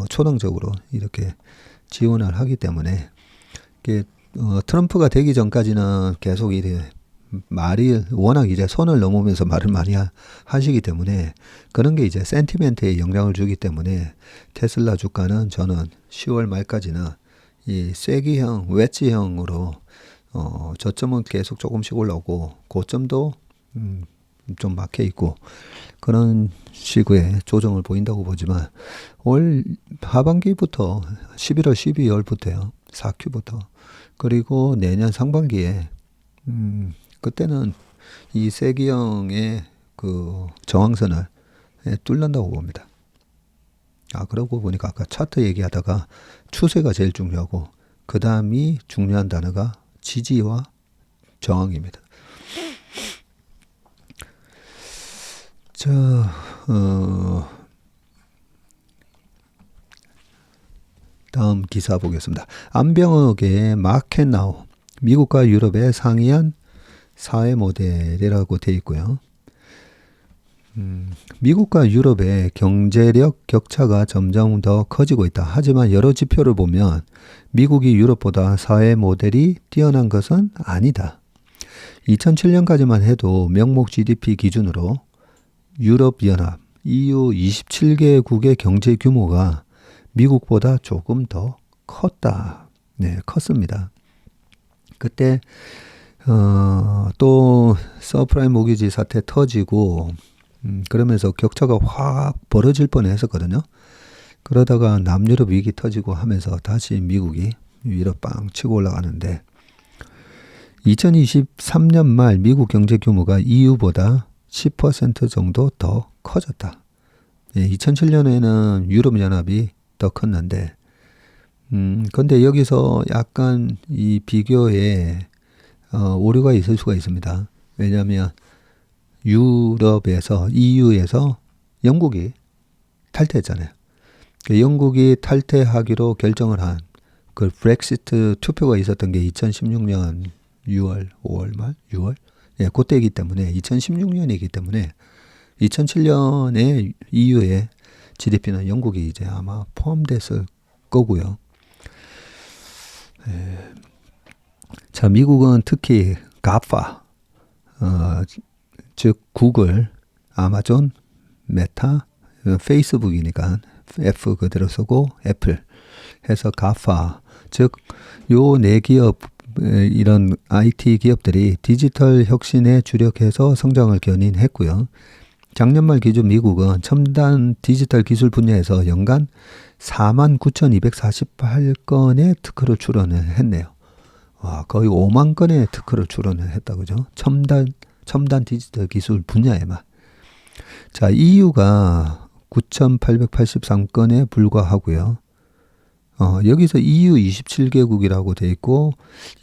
초당적으로 이렇게 지원을 하기 때문에 트럼프가 되기 전까지는 계속 이래 말이 워낙 이제 선을 넘으면서 말을 많이 하시기 때문에 그런 게 이제 센티멘트에 영향을 주기 때문에 테슬라 주가는 저는 10월 말까지는 이 쐐기형, 웨지형으로 저점은 계속 조금씩 올라오고 고점도 좀 막혀 있고 그런 식의 조정을 보인다고 보지만 올 하반기부터 11월, 12월부터요. 4Q부터 그리고 내년 상반기에 그때는 이 세기형의 그 저항선을 뚫는다고 봅니다. 그러고 보니까 아까 차트 얘기하다가 추세가 제일 중요하고 그 다음이 중요한 단어가 지지와 저항입니다. 자, 다음 기사 보겠습니다. 안병옥의 마켓나우 미국과 유럽의 상이한 사회 모델이라고 되어 있고요. 미국과 유럽의 경제력 격차가 점점 더 커지고 있다. 하지만 여러 지표를 보면 미국이 유럽보다 사회 모델이 뛰어난 것은 아니다. 2007년까지만 해도 명목 GDP 기준으로 유럽연합, EU 27개국의 경제 규모가 미국보다 조금 더 컸다. 네, 컸습니다. 그때 또 서프라임 모기지 사태 터지고 그러면서 격차가 확 벌어질 뻔했었거든요. 그러다가 남유럽 위기 터지고 하면서 다시 미국이 위로 빵 치고 올라가는데 2023년 말 미국 경제 규모가 EU보다 10% 정도 더 커졌다. 2007년에는 유럽연합이 더 컸는데 근데 여기서 약간 이 비교에 오류가 있을 수가 있습니다. 왜냐하면 유럽에서 EU에서 영국이 탈퇴했잖아요. 영국이 탈퇴하기로 결정을 한 그 브렉시트 투표가 있었던 게 2016년 6월, 5월 말, 6월? 그때이기 때문에 2016년이기 때문에 2007년에 EU의 GDP는 영국이 이제 아마 포함됐을 거고요. 자, 미국은 특히 가파, 즉 구글, 아마존, 메타, 페이스북이니까 F 그대로 쓰고 애플 해서 가파, 즉 요 네 기업 이런 IT 기업들이 디지털 혁신에 주력해서 성장을 견인했고요. 작년 말 기준 미국은 첨단 디지털 기술 분야에서 연간 49,248건의 특허를 출원을 했네요. 거의 5만 건의 특허를 출원을 했다, 그죠? 첨단 디지털 기술 분야에만. 자, EU가 9,883건에 불과하고요. 여기서 EU 27개국이라고 돼 있고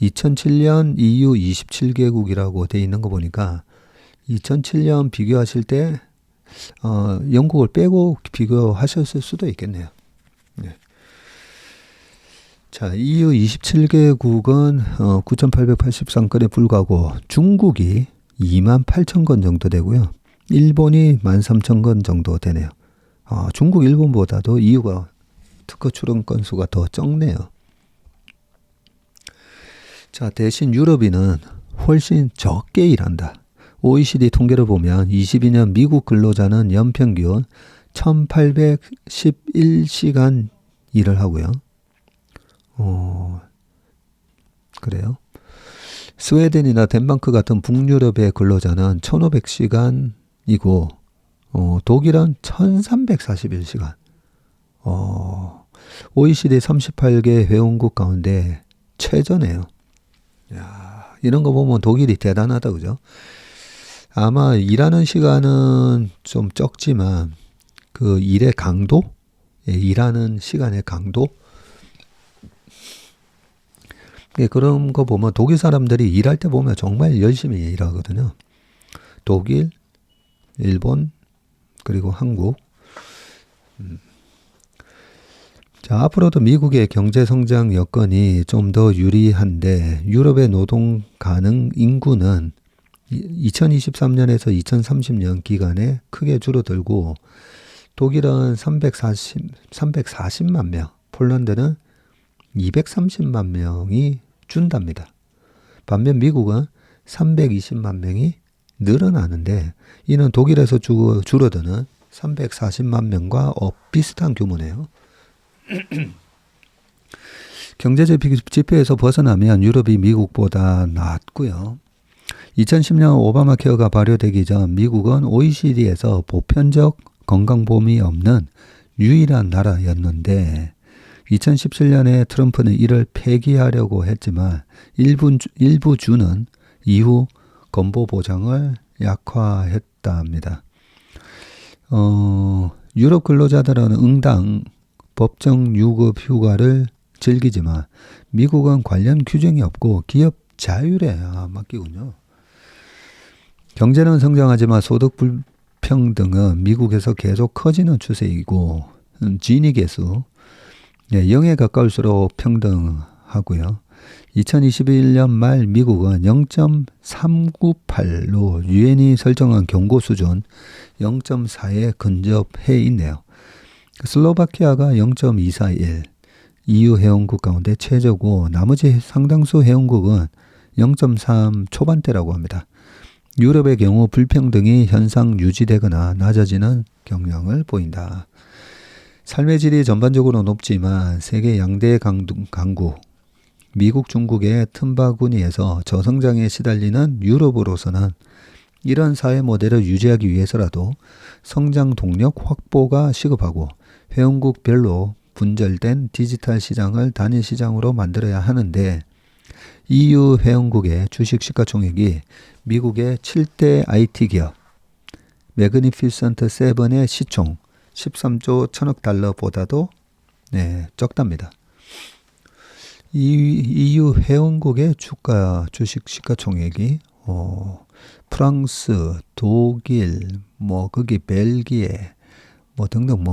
2007년 EU 27개국이라고 돼 있는 거 보니까 2007년 비교하실 때 영국을 빼고 비교하셨을 수도 있겠네요. 네. 자, EU 27개국은 9,883건에 불과하고 중국이 28,000건 정도 되고요. 일본이 13,000건 정도 되네요. 중국, 일본보다도 EU가 특허 출원 건수가 더 적네요. 자, 대신 유럽인은 훨씬 적게 일한다. OECD 통계를 보면 22년 미국 근로자는 연평균 1811시간 일을 하고요. 그래요. 스웨덴이나 덴마크 같은 북유럽의 근로자는 1500시간이고, 독일은 1341시간. OECD 38개 회원국 가운데 최저네요. 야, 이런 거 보면 독일이 대단하다, 그죠? 아마 일하는 시간은 좀 적지만, 그 일의 강도? 일하는 시간의 강도? 그런 거 보면 독일 사람들이 일할 때 보면 정말 열심히 일하거든요. 독일, 일본, 그리고 한국. 자, 앞으로도 미국의 경제 성장 여건이 좀 더 유리한데 유럽의 노동 가능 인구는 2023년에서 2030년 기간에 크게 줄어들고 독일은 340만 명, 폴란드는 230만 명이 준답니다. 반면 미국은 320만 명이 늘어나는데 이는 독일에서 줄어드는 340만 명과 비슷한 규모네요. 경제적 지표에서 벗어나면 유럽이 미국보다 낫고요. 2010년 오바마 케어가 발효되기 전 미국은 OECD에서 보편적 건강보험이 없는 유일한 나라였는데 2017년에 트럼프는 이를 폐기하려고 했지만 일부 주는 이후 건보 보장을 약화했답니다. 유럽 근로자들은 응당 법정 유급 휴가를 즐기지만 미국은 관련 규정이 없고 기업 자율에 맡기군요. 경제는 성장하지만 소득 불평등은 미국에서 계속 커지는 추세이고 지니 계수 0에 가까울수록 평등하고요. 2021년 말 미국은 0.398로 유엔이 설정한 경고 수준 0.4에 근접해 있네요. 슬로바키아가 0.241, EU 회원국 가운데 최저고 나머지 상당수 회원국은 0.3 초반대라고 합니다. 유럽의 경우 불평등이 현상 유지되거나 낮아지는 경향을 보인다. 삶의 질이 전반적으로 높지만 세계 양대 강국, 미국, 중국의 틈바구니에서 저성장에 시달리는 유럽으로서는 이런 사회 모델을 유지하기 위해서라도 성장 동력 확보가 시급하고 회원국별로 분절된 디지털 시장을 단일 시장으로 만들어야 하는데 EU 회원국의 주식 시가총액이 미국의 7대 IT 기업 매그니피센트 7의 시총 13조 1000억 달러보다도 적답니다. EU 회원국의 주식 시가총액이 프랑스, 독일, 거기 벨기에 등등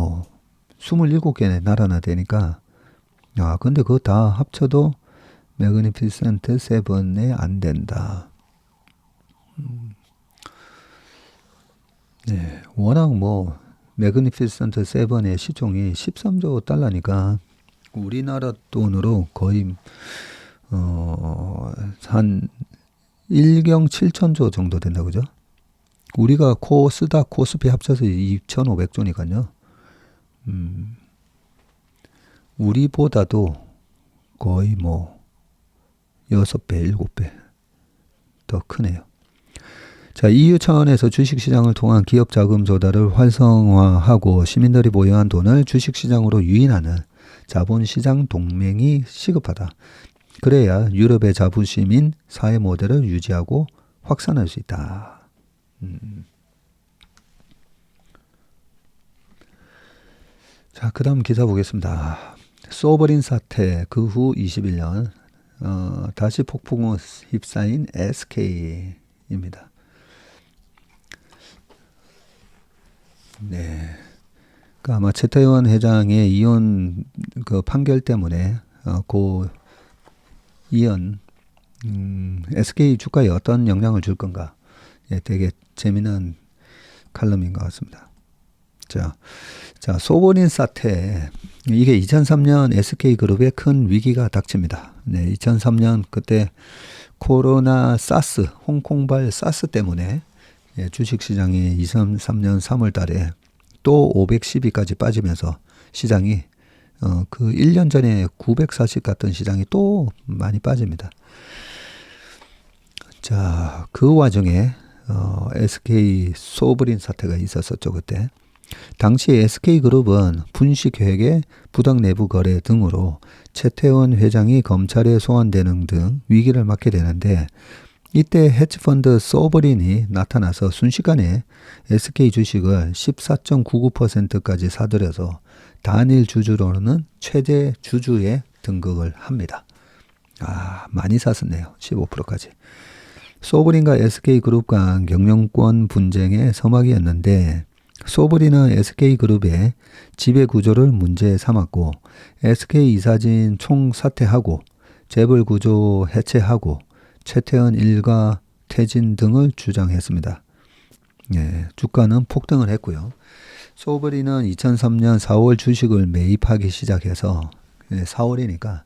27개의 나라나 되니까 근데 그거 다 합쳐도 매그니피센트 7에 안 된다. 워낙 매그니피센트 7의 시총이 13조 달러니까 우리나라 돈으로 거의 한 1경 7천조 정도 된다 그죠? 우리가 코스닥, 코스피 합쳐서 2,500조니까요. 우리보다도 거의 6배, 7배 더 크네요. 자, EU 차원에서 주식시장을 통한 기업 자금 조달을 활성화하고 시민들이 보유한 돈을 주식시장으로 유인하는 자본시장 동맹이 시급하다. 그래야 유럽의 자부심인 사회 모델을 유지하고 확산할 수 있다. 자, 그 다음 기사 보겠습니다. 소버린 사태 그 후 21년 다시 폭풍우 휩싸인 SK입니다. 아마 최태원 회장의 이혼 그 판결 때문에 이혼 SK 주가에 어떤 영향을 줄 건가? 되게 재미난 칼럼인 것 같습니다. 소버린 사태. 이게 2003년 SK그룹에 큰 위기가 닥칩니다. 네, 2003년 그때 코로나 사스, 홍콩발 사스 때문에 주식시장이 2003년 3월 달에 또 512까지 빠지면서 시장이 그 1년 전에 940 갔던 시장이 또 많이 빠집니다. 자, 그 와중에 SK 소버린 사태가 있었었죠, 그때. 당시 SK그룹은 분식회계, 부당 내부 거래 등으로 최태원 회장이 검찰에 소환되는 등 위기를 맞게 되는데 이때 헤지펀드 소버린이 나타나서 순식간에 SK 주식을 14.99%까지 사들여서 단일 주주로는 최대 주주에 등극을 합니다. 많이 샀었네요. 15%까지. 소버린과 SK그룹 간 경영권 분쟁의 서막이었는데 소버린은 SK그룹의 지배구조를 문제 삼았고 SK이사진 총사퇴하고 재벌구조 해체하고 최태원 일가 퇴진 등을 주장했습니다. 주가는 폭등을 했고요. 소버린은 2003년 4월 주식을 매입하기 시작해서 4월이니까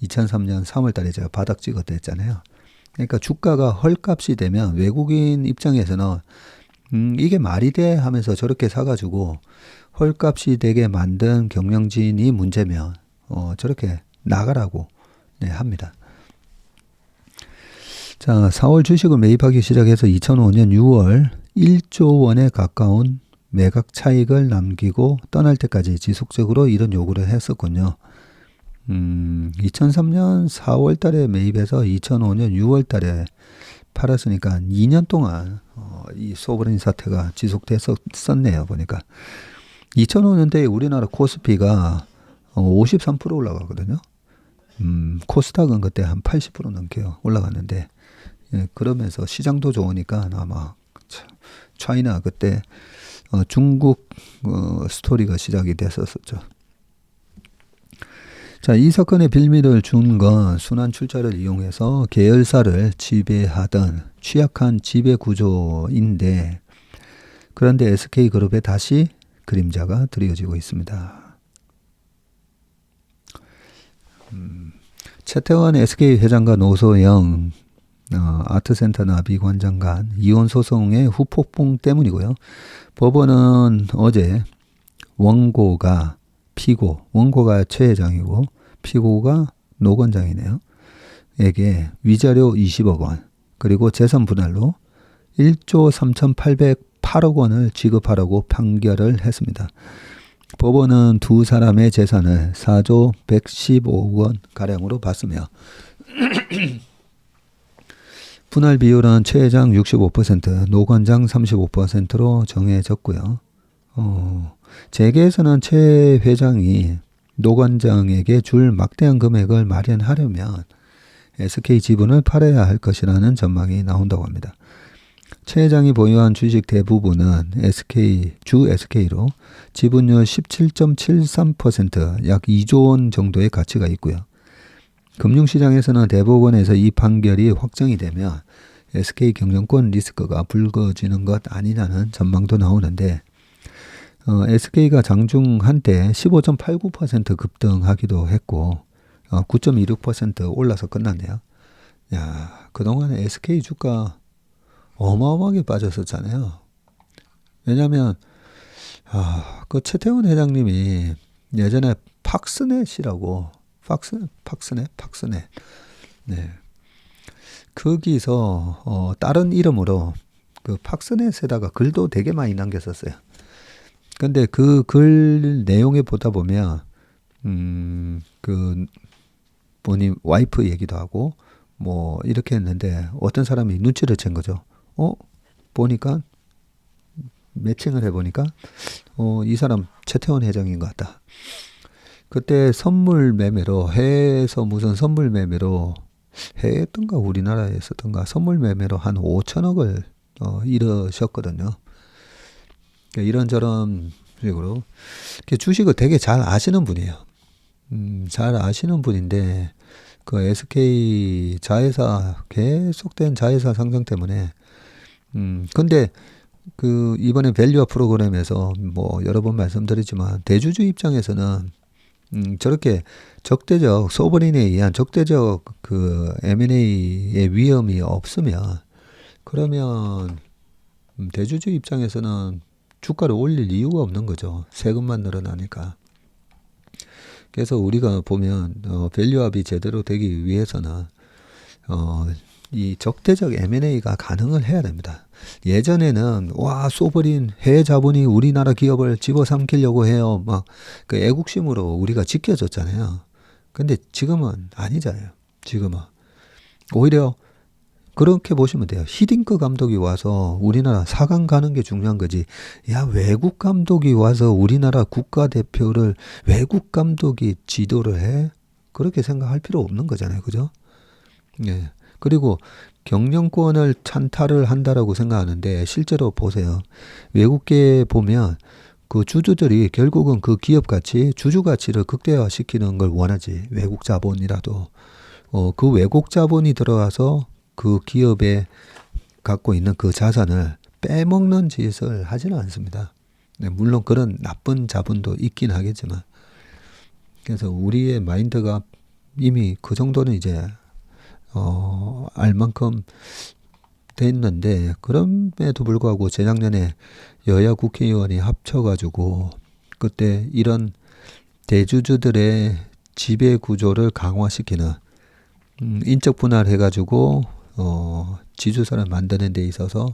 2003년 3월 달에 제가 바닥 찍었다 했잖아요. 그러니까 주가가 헐값이 되면 외국인 입장에서는 이게 말이 돼 하면서 저렇게 사가지고 헐값이 되게 만든 경영진이 문제면 저렇게 나가라고 합니다. 자, 4월 주식을 매입하기 시작해서 2005년 6월 1조 원에 가까운 매각 차익을 남기고 떠날 때까지 지속적으로 이런 요구를 했었군요. 2003년 4월 달에 매입해서 2005년 6월 달에 팔았으니까 2년 동안 이 소버린 사태가 지속됐었네요. 보니까 2005년대에 우리나라 코스피가 53% 올라가거든요. 코스닥은 그때 한 80% 넘게 올라갔는데 그러면서 시장도 좋으니까 아마 차이나 그때 중국 스토리가 시작이 됐었죠. 자, 이 사건의 빌미를 준 건 순환 출자를 이용해서 계열사를 지배하던 취약한 지배 구조인데 그런데 SK그룹에 다시 그림자가 드리워지고 있습니다. 최태원 SK 회장과 노소영 아트센터 나비 관장 간 이혼 소송의 후폭풍 때문이고요. 법원은 어제 원고가 피고, 원고가 최 회장이고 피고가 노 관장이네요. 에게 위자료 20억 원 그리고 재산 분할로 1조 3,808억 원을 지급하라고 판결을 했습니다. 법원은 두 사람의 재산을 4조 115억 원 가량으로 봤으며 분할 비율은 최 회장 65%, 노 관장 35%로 정해졌고요. 재계에서는 최 회장이 노 관장에게 줄 막대한 금액을 마련하려면 SK 지분을 팔아야 할 것이라는 전망이 나온다고 합니다. 최 회장이 보유한 주식 대부분은 주 SK로 지분율 17.73%, 약 2조 원 정도의 가치가 있고요. 금융시장에서는 대법원에서 이 판결이 확정이 되면 SK 경영권 리스크가 불거지는 것 아니냐는 전망도 나오는데 SK가 장중 한때 15.89% 급등하기도 했고 9.26% 올라서 끝났네요. 야, 그동안에 SK 주가 어마어마하게 빠졌었잖아요. 왜냐하면 그 최태원 회장님이 예전에 팍스넷이라고 팍스넷 네. 거기서 다른 이름으로 그 팍스넷에다가 글도 되게 많이 남겼었어요. 근데 그 글 내용에 보다 보면 그 본인 와이프 얘기도 하고 뭐 이렇게 했는데 어떤 사람이 눈치를 챈 거죠. 보니까 매칭을 해보니까 이 사람 최태원 회장인 것 같다. 그때 선물 매매로 해외에서 무슨 선물 매매로 해외였던가 우리나라에서던가 선물 매매로 한 5천억을 잃으셨거든요. 그러니까 이런저런 식으로 주식을 되게 잘 아시는 분이에요. 잘 아시는 분인데 그 SK 자회사 계속된 자회사 상장 때문에 근데 이번에 밸류업 프로그램에서 뭐 여러 번 말씀드리지만 대주주 입장에서는 저렇게 적대적 소버린에 의한 적대적 M&A의 위험이 없으면 그러면 대주주 입장에서는 주가를 올릴 이유가 없는 거죠. 세금만 늘어나니까. 그래서 우리가 보면 밸류업이 제대로 되기 위해서는 이 적대적 M&A가 가능을 해야 됩니다. 예전에는 소버린 해외 자본이 우리나라 기업을 집어삼키려고 해요. 막 그 애국심으로 우리가 지켜줬잖아요. 근데 지금은 아니잖아요. 지금은 오히려 그렇게 보시면 돼요. 히딩크 감독이 와서 우리나라 4강 가는 게 중요한 거지. 야, 외국 감독이 와서 우리나라 국가대표를 외국 감독이 지도를 해? 그렇게 생각할 필요 없는 거잖아요. 그죠? 예. 그리고 경영권을 찬탈을 한다라고 생각하는데 실제로 보세요. 외국계 보면 그 주주들이 결국은 그 기업 가치, 주주 가치를 극대화시키는 걸 원하지. 외국 자본이라도. 그 외국 자본이 들어와서 그 기업에 갖고 있는 그 자산을 빼먹는 짓을 하지는 않습니다. 네, 물론 그런 나쁜 자본도 있긴 하겠지만. 그래서 우리의 마인드가 이미 그 정도는 이제 알 만큼 됐는데 그럼에도 불구하고 재작년에 여야 국회의원이 합쳐가지고 그때 이런 대주주들의 지배 구조를 강화시키는 인적 분할해가지고 지주사를 만드는 데 있어서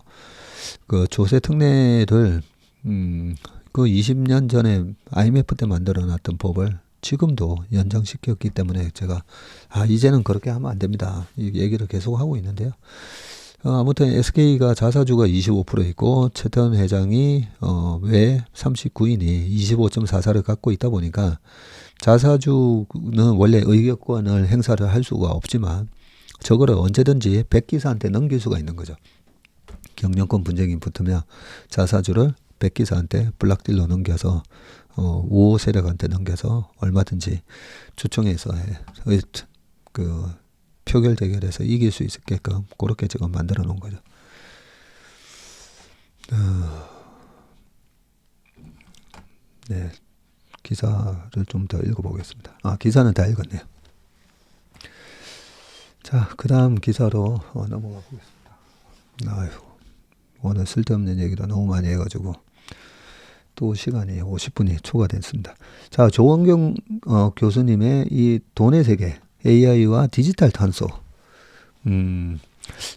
그 조세 특례를 그 20년 전에 IMF 때 만들어놨던 법을 지금도 연장시켰기 때문에 제가 이제는 그렇게 하면 안 됩니다. 이 얘기를 계속 하고 있는데요. 아무튼 SK가 자사주가 25% 있고 최태원 회장이 외 39인이 25.44를 갖고 있다 보니까 자사주는 원래 의결권을 행사를 할 수가 없지만 저거를 언제든지 백기사한테 넘길 수가 있는 거죠. 경영권 분쟁이 붙으면 자사주를 백기사한테 블락딜로 넘겨서 우호 세력한테 넘겨서 얼마든지 주총에서 그 표결 대결에서 이길 수 있게끔 그렇게 지금 만들어 놓은 거죠. 네, 기사를 좀 더 읽어보겠습니다. 기사는 다 읽었네요. 자, 그 다음 기사로 넘어가 보겠습니다. 오늘 쓸데없는 얘기도 너무 많이 해가지고 또 시간이 50분이 초과됐습니다. 자, 조원경 교수님의 이 돈의 세계, AI와 디지털 탄소.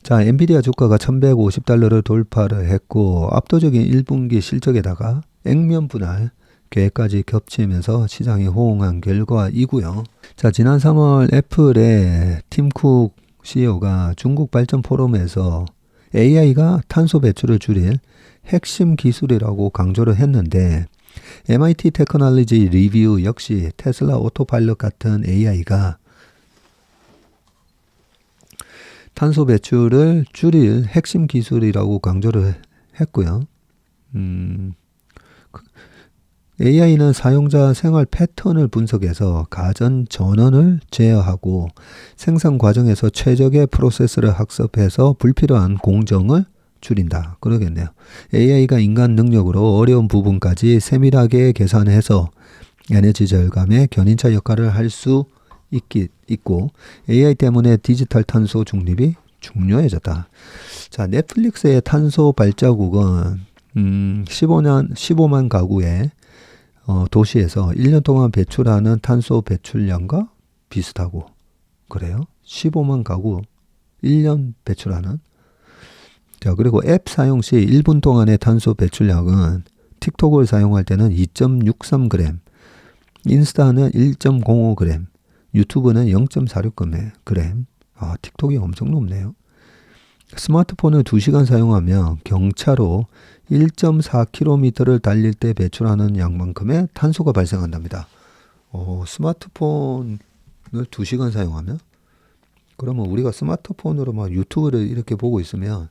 자, 엔비디아 주가가 $1,150를 돌파를 했고 압도적인 1분기 실적에다가 액면 분할 계획까지 겹치면서 시장이 호응한 결과이고요. 자, 지난 3월 애플의 팀 쿡 CEO가 중국 발전 포럼에서 AI가 탄소 배출을 줄일 핵심 기술이라고 강조를 했는데 MIT 테크놀로지 리뷰 역시 테슬라 오토파일럿 같은 AI가 탄소 배출을 줄일 핵심 기술이라고 강조를 했고요. AI는 사용자 생활 패턴을 분석해서 가전 전원을 제어하고 생산 과정에서 최적의 프로세스를 학습해서 불필요한 공정을 줄인다. 그러겠네요. AI가 인간 능력으로 어려운 부분까지 세밀하게 계산해서 에너지 절감의 견인차 역할을 할 수 있고 AI 때문에 디지털 탄소 중립이 중요해졌다. 자, 넷플릭스의 탄소 발자국은 15만 가구의 도시에서 1년 동안 배출하는 탄소 배출량과 비슷하고 그래요. 15만 가구 1년 배출하는. 자, 그리고 앱 사용 시 1분 동안의 탄소 배출량은 틱톡을 사용할 때는 2.63g, 인스타는 1.05g, 유튜브는 0.46g. 틱톡이 엄청 높네요. 스마트폰을 2시간 사용하면 경차로 1.4km를 달릴 때 배출하는 양만큼의 탄소가 발생한답니다. 스마트폰을 2시간 사용하면? 그러면 우리가 스마트폰으로 막 유튜브를 이렇게 보고 있으면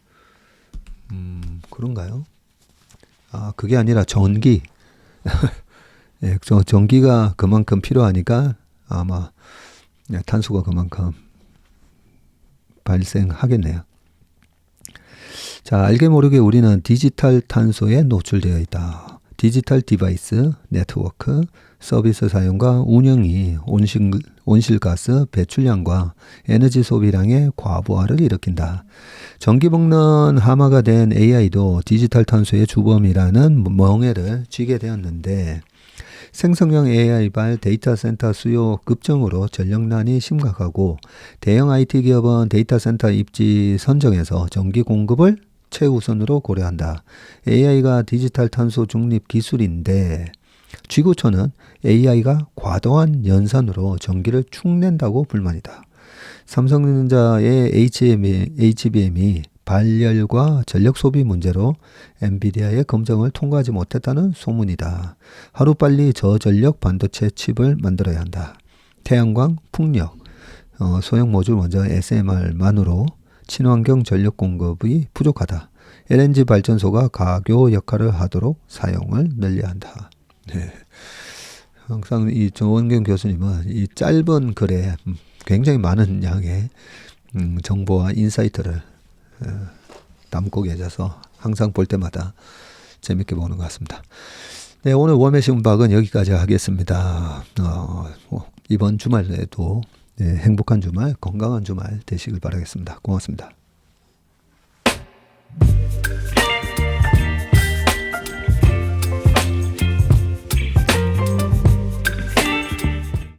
그런가요? 그게 아니라 전기. 예, 전기가 그만큼 필요하니까 아마 탄소가 그만큼 발생하겠네요. 자, 알게 모르게 우리는 디지털 탄소에 노출되어 있다. 디지털 디바이스, 네트워크, 서비스 사용과 운영이 온실가스 배출량과 에너지 소비량의 과부하를 일으킨다. 전기 먹는 하마가 된 AI도 디지털 탄소의 주범이라는 멍해를 쥐게 되었는데 생성형 AI발 데이터 센터 수요 급증으로 전력난이 심각하고 대형 IT 기업은 데이터 센터 입지 선정에서 전기 공급을 최우선으로 고려한다. AI가 디지털 탄소 중립 기술인데 쥐고초는 AI가 과도한 연산으로 전기를 축낸다고 불만이다. 삼성전자의 HBM이 발열과 전력 소비 문제로 엔비디아의 검증을 통과하지 못했다는 소문이다. 하루빨리 저전력 반도체 칩을 만들어야 한다. 태양광, 풍력, 소형 모듈 원자 SMR만으로 친환경 전력 공급이 부족하다. LNG 발전소가 가교 역할을 하도록 사용을 늘려야 한다. 네. 항상 이 정원경 교수님은 이 짧은 글에 굉장히 많은 양의 정보와 인사이트를 담고 계셔서 항상 볼 때마다 재밌게 보는 것 같습니다. 네, 오늘 웜의 시음박은 여기까지 하겠습니다. 이번 주말에도 행복한 주말, 건강한 주말 되시길 바라겠습니다. 고맙습니다.